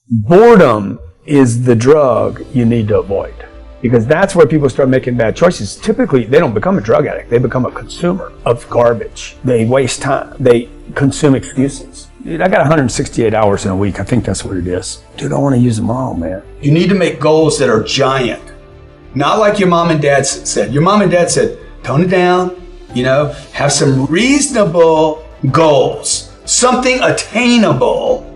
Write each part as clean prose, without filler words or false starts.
Boredom is the drug you need to avoid, because that's where people start making bad choices. Typically, they don't become a drug addict. They become a consumer of garbage. They waste time. They consume excuses. Dude, I got 168 hours in a week. I think that's what it is. Dude, I want to use them all, man. You need to make goals that are giant. Not like your mom and dad said. Your mom and dad said, tone it down, have some reasonable goals, something attainable.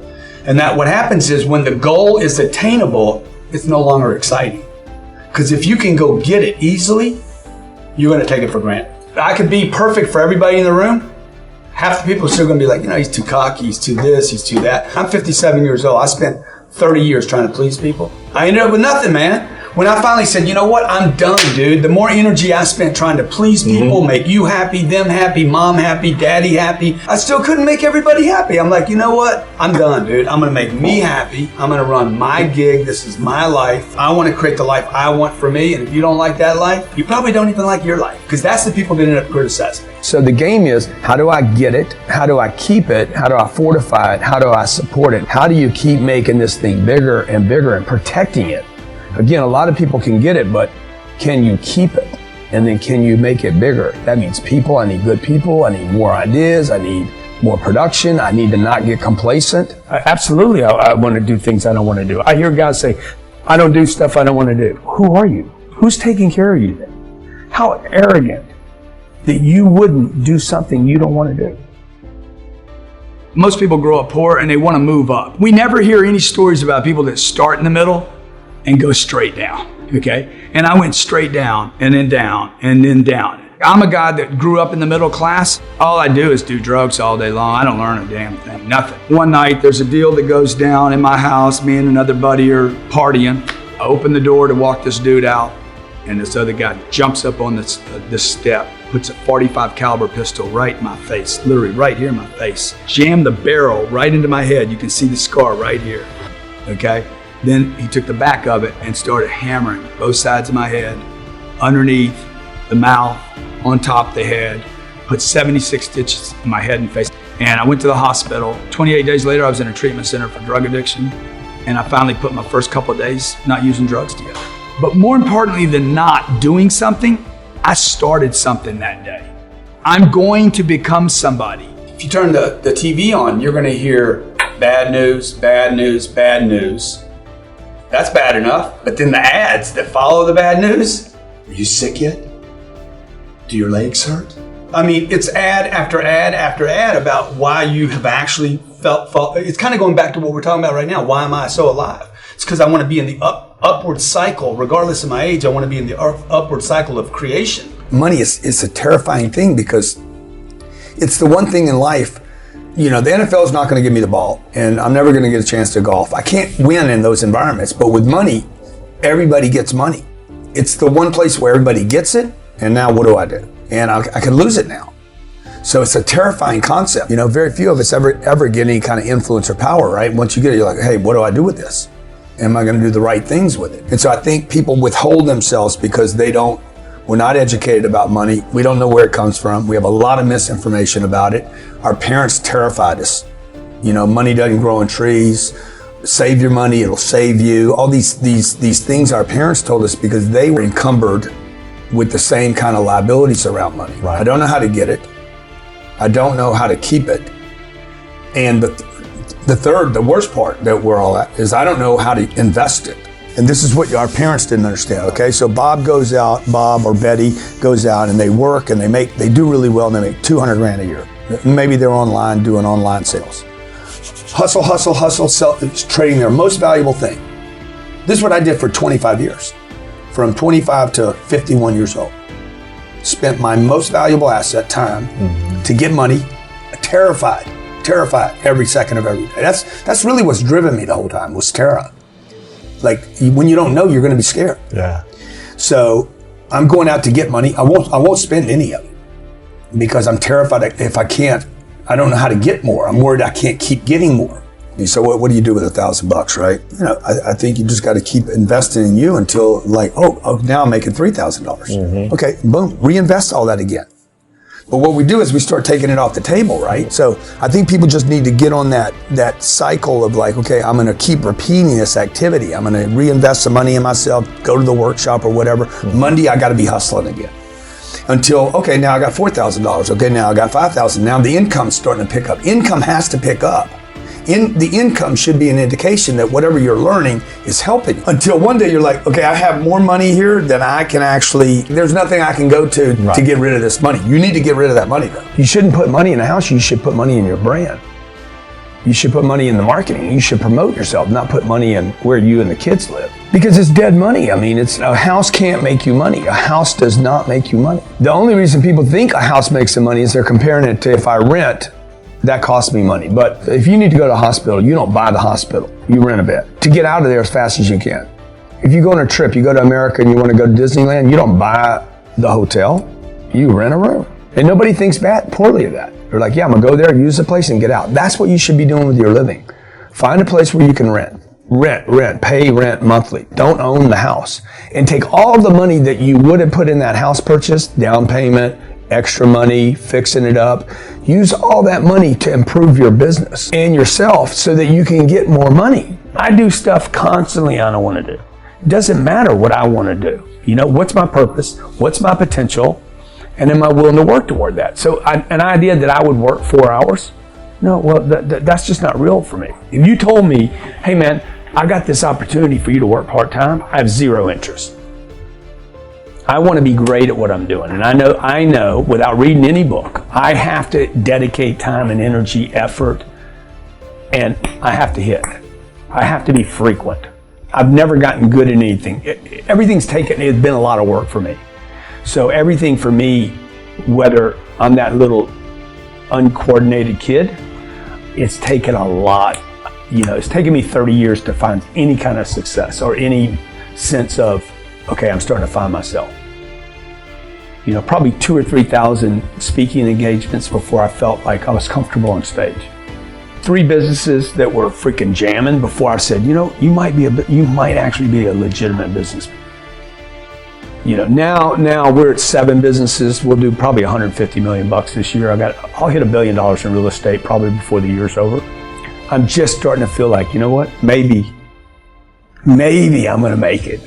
And that what happens is when the goal is attainable, it's no longer exciting. Because if you can go get it easily, you're going to take it for granted. I could be perfect for everybody in the room. Half the people are still going to be like, he's too cocky, he's too this, he's too that. I'm 57 years old. I spent 30 years trying to please people. I ended up with nothing, man. When I finally said, you know what, I'm done, dude. The more energy I spent trying to please people, make you happy, them happy, mom happy, daddy happy, I still couldn't make everybody happy. I'm like, you know what? I'm done, dude. I'm going to make me happy. I'm going to run my gig. This is my life. I want to create the life I want for me. And if you don't like that life, you probably don't even like your life, because that's the people that end up criticizing me. So the game is, how do I get it? How do I keep it? How do I fortify it? How do I support it? How do you keep making this thing bigger and bigger and protecting it? Again, a lot of people can get it, but can you keep it? And then can you make it bigger? That means people. I need good people. I need more ideas. I need more production. I need to not get complacent. Absolutely, I want to do things I don't want to do. I hear guys say, I don't do stuff I don't want to do. Who are you? Who's taking care of you then? How arrogant that you wouldn't do something you don't want to do. Most people grow up poor and they want to move up. We never hear any stories about people that start in the middle and go straight down, okay? And I went straight down and then down and then down. I'm a guy that grew up in the middle class. All I do is do drugs all day long. I don't learn a damn thing, nothing. One night, there's a deal that goes down in my house. Me and another buddy are partying. I open the door to walk this dude out, and this other guy jumps up on this step, puts a .45 caliber pistol right in my face, literally right here in my face. Jammed the barrel right into my head. You can see the scar right here, okay? Then he took the back of it and started hammering both sides of my head, underneath the mouth, on top of the head, put 76 stitches in my head and face. And I went to the hospital. 28 days later, I was in a treatment center for drug addiction. And I finally put my first couple of days not using drugs together. But more importantly than not doing something, I started something that day. I'm going to become somebody. If you turn the TV on, you're going to hear bad news, bad news, bad news. That's bad enough. But then the ads that follow the bad news. Are you sick yet? Do your legs hurt? I mean, it's ad after ad after ad about why you have actually felt. It's kind of going back to what we're talking about right now. Why am I so alive? It's because I want to be in the upward cycle, regardless of my age. I want to be in the upward cycle of creation. Money is a terrifying thing because it's the one thing in life. The NFL is not going to give me the ball, and I'm never going to get a chance to golf. I can't win in those environments, but with money, everybody gets money. It's the one place where everybody gets it, and now what do I do? And I can lose it now. So it's a terrifying concept. Very few of us ever get any kind of influence or power, right? Once you get it, you're like, hey, what do I do with this? Am I going to do the right things with it? And so I think people withhold themselves because we're not educated about money. We don't know where it comes from. We have a lot of misinformation about it. Our parents terrified us. Money doesn't grow on trees. Save your money, it'll save you. All these things our parents told us because they were encumbered with the same kind of liabilities around money. Right. I don't know how to get it. I don't know how to keep it. And the worst part that we're all at is I don't know how to invest it. And this is what our parents didn't understand, okay? So Bob or Betty goes out and they work and they do really well and they make $200,000 a year. Maybe they're online doing online sales. Hustle, sell, trading their most valuable thing. This is what I did for 25 years. From 25 to 51 years old. Spent my most valuable asset, time, to get money, terrified every second of every day. That's really what's driven me the whole time, was terror. Like, when you don't know, you're going to be scared. Yeah. So I'm going out to get money. I won't spend any of it because I'm terrified if I can't, I don't know how to get more. I'm worried I can't keep getting more. So what do you do with $1,000, right? I think you just got to keep investing in you until now I'm making $3,000. Okay, boom, reinvest all that again. But what we do is we start taking it off the table, right? So I think people just need to get on that cycle of like, okay, I'm gonna keep repeating this activity. I'm gonna reinvest some money in myself, go to the workshop or whatever. Monday, I gotta be hustling again. Until, okay, now I got $4,000. Okay, now I got $5,000. Now the income's starting to pick up. Income has to pick up. The income should be an indication that whatever you're learning is helping you. Until one day you're like, okay, I have more money here than I can actually, there's nothing I can go to get rid of this money. You need to get rid of that money though. You shouldn't put money in a house, you should put money in your brand. You should put money in the marketing. You should promote yourself, not put money in where you and the kids live. Because it's dead money. I mean, a house can't make you money. A house does not make you money. The only reason people think a house makes them money is they're comparing it to if I rent, that costs me money. But if you need to go to the hospital, you don't buy the hospital. You rent a bed to get out of there as fast as you can. If you go on a trip, you go to America and you want to go to Disneyland, you don't buy the hotel. You rent a room. And nobody thinks poorly of that. They're like, yeah, I'm going to go there, use the place, and get out. That's what you should be doing with your living. Find a place where you can rent. Pay rent monthly. Don't own the house. And take all of the money that you would have put in that house purchase, down payment, extra money, fixing it up. Use all that money to improve your business and yourself so that you can get more money. I do stuff constantly I don't want to do. It doesn't matter what I want to do. You know, what's my purpose? What's my potential? And am I willing to work toward that? So an idea that I would work 4 hours, no, well, that's just not real for me. If you told me, hey man, I got this opportunity for you to work part-time, I have zero interest. I want to be great at what I'm doing. And I know without reading any book, I have to dedicate time and energy, effort, and I have to hit. I have to be frequent. I've never gotten good at anything. It's been a lot of work for me. So everything for me, whether I'm that little uncoordinated kid, it's taken a lot. You know, it's taken me 30 years to find any kind of success or any sense of, okay, I'm starting to find myself. You know, probably 2,000 or 3,000 speaking engagements before I felt like I was comfortable on stage. 3 businesses that were freaking jamming before I said, you know, you might actually be a legitimate businessman. You know, now we're at 7 businesses. We'll do probably $150 million this year. I'll hit $1 billion in real estate probably before the year's over. I'm just starting to feel like, you know what, maybe I'm going to make it.